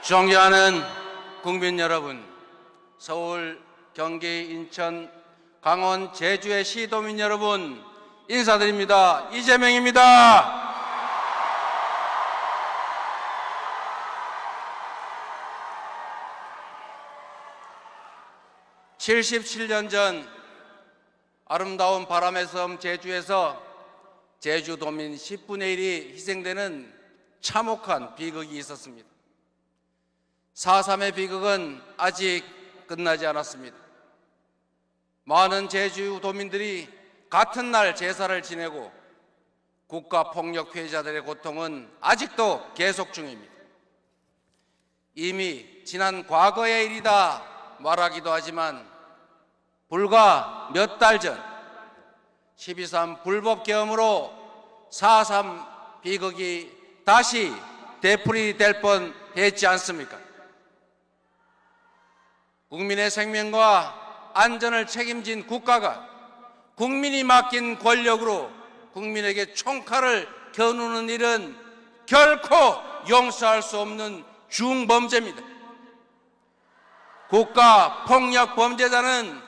존경하는 국민 여러분, 서울, 경기, 인천, 강원, 제주의 시도민 여러분 인사드립니다. 이재명입니다. 77년 전 아름다운 바람의 섬 제주에서 제주도민 10분의 1이 희생되는 참혹한 비극이 있었습니다. 4.3의 비극은 아직 끝나지 않았습니다. 많은 제주도민들이 같은 날 제사를 지내고 국가폭력 피해자들의 고통은 아직도 계속 중입니다. 이미 지난 과거의 일이다 말하기도 하지만 불과 몇 달 전 12.3 불법계엄으로 4.3 비극이 다시 되풀이될 뻔했지 않습니까? 국민의 생명과 안전을 책임진 국가가 국민이 맡긴 권력으로 국민에게 총칼을 겨누는 일은 결코 용서할 수 없는 중범죄입니다. 국가폭력 범죄자는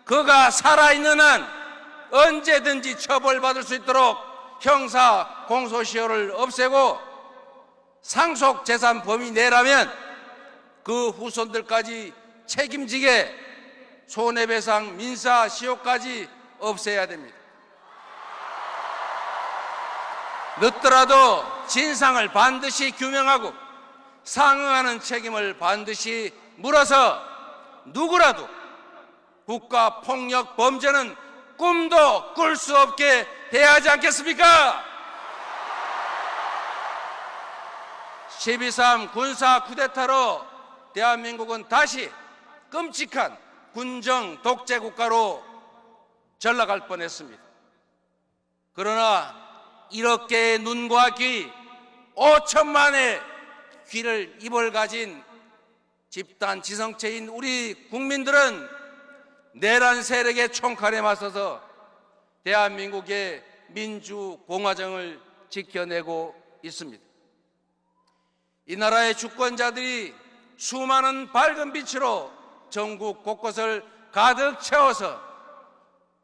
그가 살아있는 한 언제든지 처벌받을 수 있도록 형사 공소시효를 없애고 상속 재산 범위 내라면 그 후손들까지 책임지게 손해배상 민사시효까지 없애야 됩니다. 늦더라도 진상을 반드시 규명하고 상응하는 책임을 반드시 물어서 누구라도 국가폭력 범죄는 꿈도 꿀 수 없게 해야 하지 않겠습니까? 12.3 군사 쿠데타로 대한민국은 다시 끔찍한 군정 독재 국가로 전락할 뻔했습니다. 그러나 이렇게 눈과 귀 5천만의 귀를 입을 가진 집단 지성체인 우리 국민들은 내란 세력의 총칼에 맞서서 대한민국의 민주공화정을 지켜내고 있습니다. 이 나라의 주권자들이 수많은 밝은 빛으로 전국 곳곳을 가득 채워서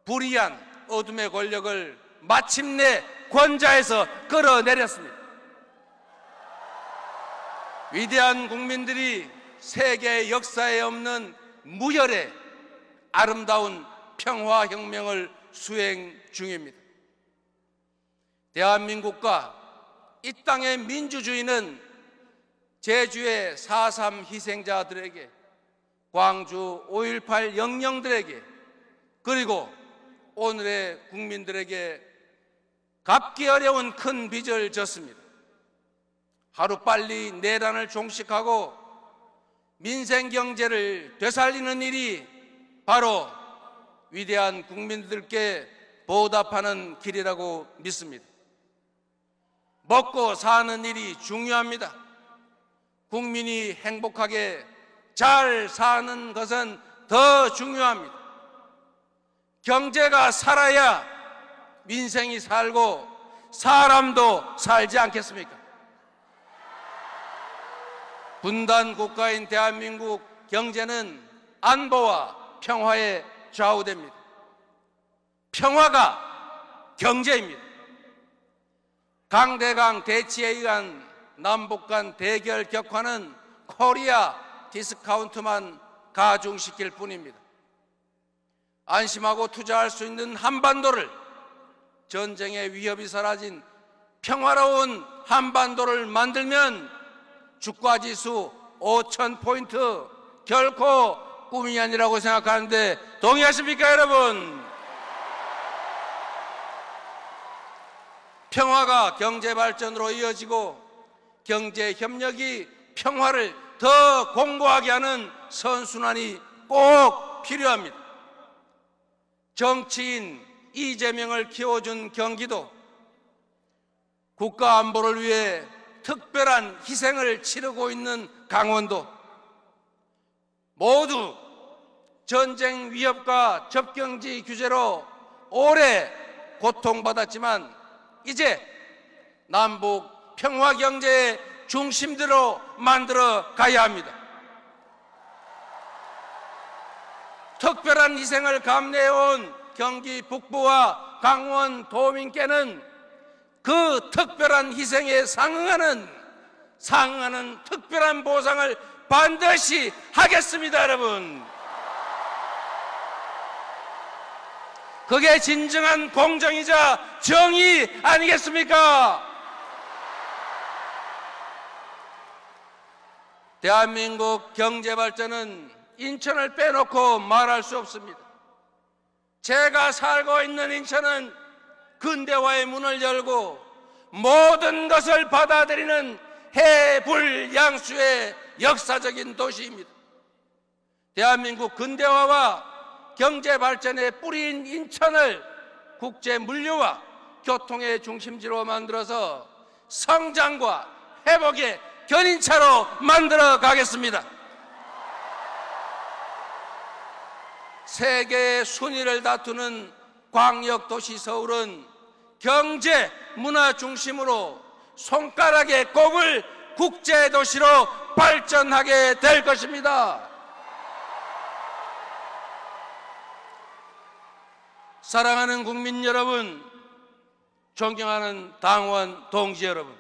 불의한 어둠의 권력을 마침내 권좌에서 끌어내렸습니다. 위대한 국민들이 세계 역사에 없는 무혈의 아름다운 평화혁명을 수행 중입니다. 대한민국과 이 땅의 민주주의는 제주의 4.3 희생자들에게, 광주 5.18 영령들에게, 그리고 오늘의 국민들에게 갚기 어려운 큰 빚을 졌습니다. 하루빨리 내란을 종식하고 민생경제를 되살리는 일이 바로 위대한 국민들께 보답하는 길이라고 믿습니다. 먹고 사는 일이 중요합니다. 국민이 행복하게 잘 사는 것은 더 중요합니다. 경제가 살아야 민생이 살고 사람도 살지 않겠습니까? 분단 국가인 대한민국 경제는 안보와 평화에 좌우됩니다. 평화가 경제입니다. 강대강 대치에 의한 남북 간 대결 격화는 코리아 디스카운트만 가중시킬 뿐입니다. 안심하고 투자할 수 있는 한반도를, 전쟁의 위협이 사라진 평화로운 한반도를 만들면 주가지수 5,000포인트 결코 꿈이 아니라고 생각하는데 동의하십니까, 여러분? 평화가 경제발전으로 이어지고 경제협력이 평화를 더 공고하게 하는 선순환이 꼭 필요합니다. 정치인 이재명을 키워준 경기도, 국가 안보를 위해 특별한 희생을 치르고 있는 강원도, 모두 전쟁 위협과 접경지 규제로 오래 고통받았지만 이제 남북 평화 경제의 중심대로 만들어 가야 합니다. 특별한 희생을 감내해온 경기 북부와 강원 도민께는 그 특별한 희생에 상응하는 특별한 보상을 반드시 하겠습니다, 여러분. 그게 진정한 공정이자 정의 아니겠습니까? 대한민국 경제 발전은 인천을 빼놓고 말할 수 없습니다. 제가 살고 있는 인천은 근대화의 문을 열고 모든 것을 받아들이는 해불양수의 역사적인 도시입니다. 대한민국 근대화와 경제 발전의 뿌리인 인천을 국제 물류와 교통의 중심지로 만들어서 성장과 회복의 견인차로 만들어 가겠습니다. 세계의 순위를 다투는 광역도시 서울은 경제, 문화 중심으로 손가락에 꼽을 국제도시로 발전하게 될 것입니다. 사랑하는 국민 여러분, 존경하는 당원 동지 여러분,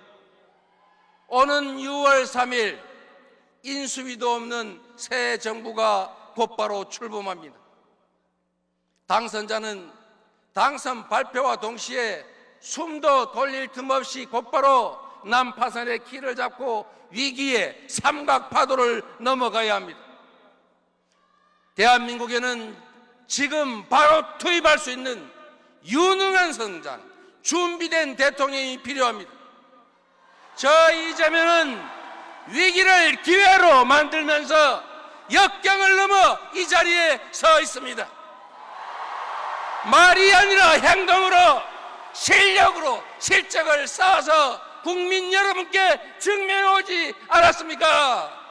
오는 6월 3일 인수위도 없는 새 정부가 곧바로 출범합니다. 당선자는 당선 발표와 동시에 숨도 돌릴 틈 없이 곧바로 난파선의 키를 잡고 위기의 삼각파도를 넘어가야 합니다. 대한민국에는 지금 바로 투입할 수 있는 유능한 성장, 준비된 대통령이 필요합니다. 저 이재명은 위기를 기회로 만들면서 역경을 넘어 이 자리에 서 있습니다. 말이 아니라 행동으로, 실력으로 실적을 쌓아서 국민 여러분께 증명해 오지 않았습니까?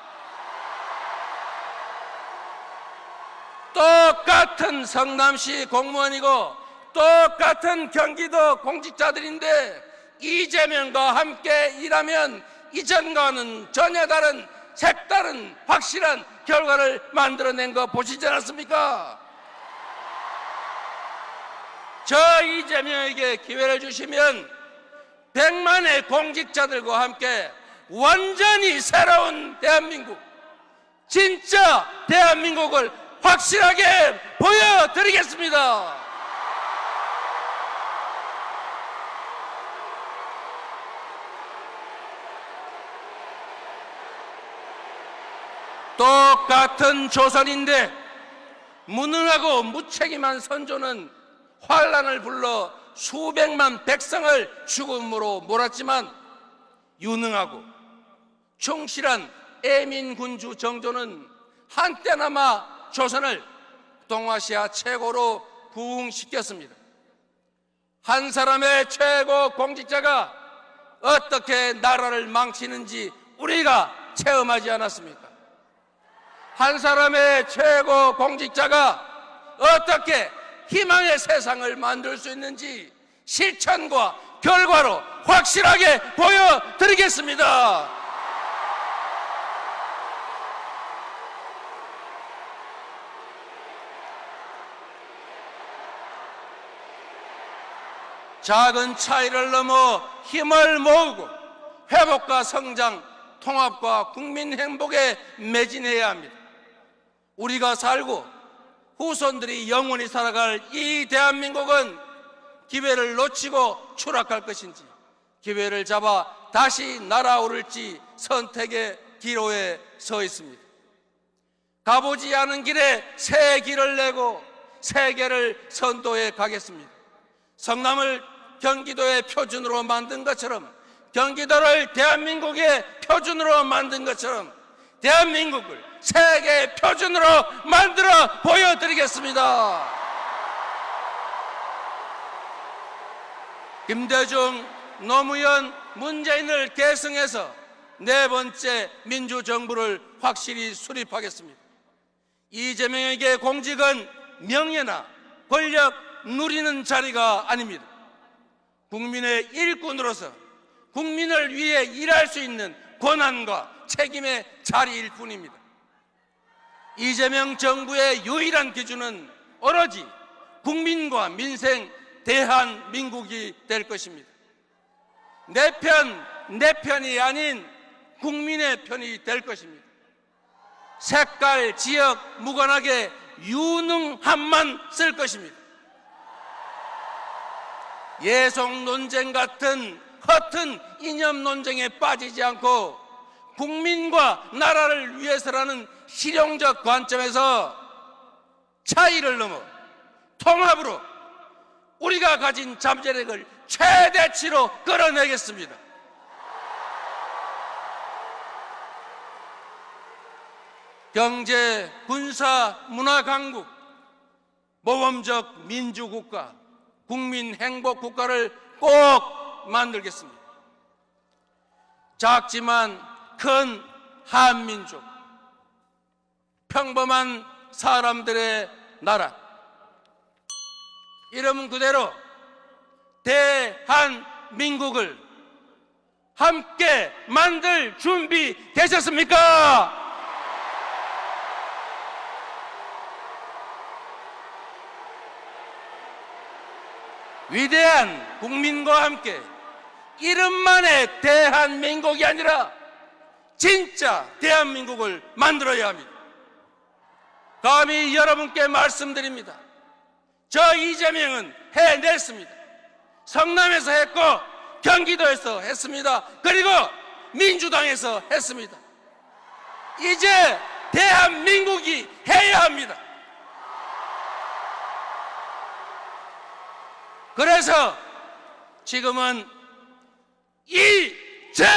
똑같은 성남시 공무원이고 똑같은 경기도 공직자들인데 이재명과 함께 일하면 이전과는 전혀 다른 색다른 확실한 결과를 만들어낸 거 보시지 않았습니까? 저 이재명에게 기회를 주시면 100만의 공직자들과 함께 완전히 새로운 대한민국, 진짜 대한민국을 확실하게 보여드리겠습니다. 똑같은 조선인데 무능하고 무책임한 선조는 환란을 불러 수백만 백성을 죽음으로 몰았지만 유능하고 충실한 애민군주 정조는 한때나마 조선을 동아시아 최고로 부흥시켰습니다. 한 사람의 최고 공직자가 어떻게 나라를 망치는지 우리가 체험하지 않았습니까? 한 사람의 최고 공직자가 어떻게 희망의 세상을 만들 수 있는지 실천과 결과로 확실하게 보여드리겠습니다. 작은 차이를 넘어 힘을 모으고 회복과 성장, 통합과 국민 행복에 매진해야 합니다. 우리가 살고 후손들이 영원히 살아갈 이 대한민국은 기회를 놓치고 추락할 것인지 기회를 잡아 다시 날아오를지 선택의 기로에 서 있습니다. 가보지 않은 길에 새 길을 내고 세계를 선도해 가겠습니다. 성남을 경기도의 표준으로 만든 것처럼, 경기도를 대한민국의 표준으로 만든 것처럼 대한민국을 세계 표준으로 만들어 보여드리겠습니다. 김대중, 노무현, 문재인을 계승해서 네 번째 민주정부를 확실히 수립하겠습니다. 이재명에게 공직은 명예나 권력 누리는 자리가 아닙니다. 국민의 일꾼으로서 국민을 위해 일할 수 있는 권한과 책임의 자리일 뿐입니다. 이재명 정부의 유일한 기준은 오로지 국민과 민생 대한민국이 될 것입니다. 내 편이 아닌 국민의 편이 될 것입니다. 색깔, 지역 무관하게 유능함만 쓸 것입니다. 예속 논쟁 같은 허튼 이념 논쟁에 빠지지 않고 국민과 나라를 위해서라는 실용적 관점에서 차이를 넘어 통합으로 우리가 가진 잠재력을 최대치로 끌어내겠습니다. 경제, 군사, 문화 강국, 모범적 민주국가, 국민 행복국가를 꼭 만들겠습니다. 작지만 큰 한민족, 평범한 사람들의 나라, 이름 그대로 대한민국을 함께 만들 준비 되셨습니까? 위대한 국민과 함께 이름만의 대한민국이 아니라 진짜 대한민국을 만들어야 합니다. 감히 여러분께 말씀드립니다. 저 이재명은 해냈습니다. 성남에서 했고 경기도에서 했습니다. 그리고 민주당에서 했습니다. 이제 대한민국이 해야 합니다. 그래서 지금은 이재명입니다.